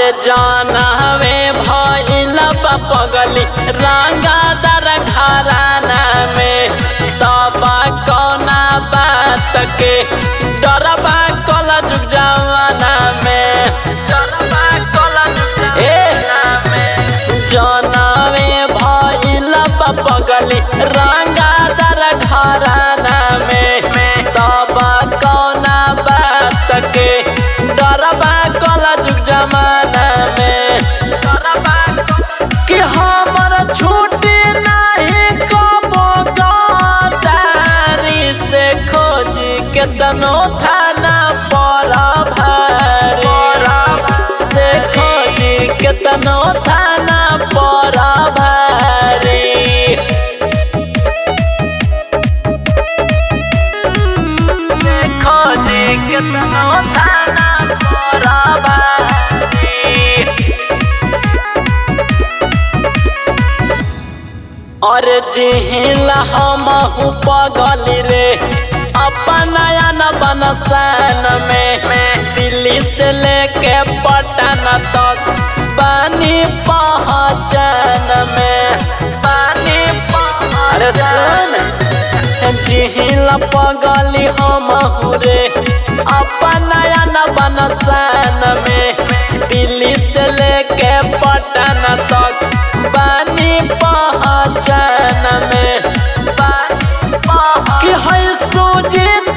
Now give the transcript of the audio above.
अरे जानवे भइल बा पगली रंगदार घराना में तब कौना बात के डरबा कला जुग जमाना में जानवे भइल बा पगली रंगदार घराना में तब कौना बात के डरबा कला जुग जमाना में कि हमर छूटी नहीं कबो गदारी से खोजी केतनो थाना पर भारी से खोजी केतनो थाना पर भारी से खोजी केतनो थाना पर भारी। और जिहिला हमहू पगली रे अपना न बनसान में दिल्ली से लेके पटना तक बानी पहचान में अरे सुन जिहिला पगली हमहू रे अपना न बनसान में दिल्ली से लेके पटना तक बानी पहचान में कि है सुजीत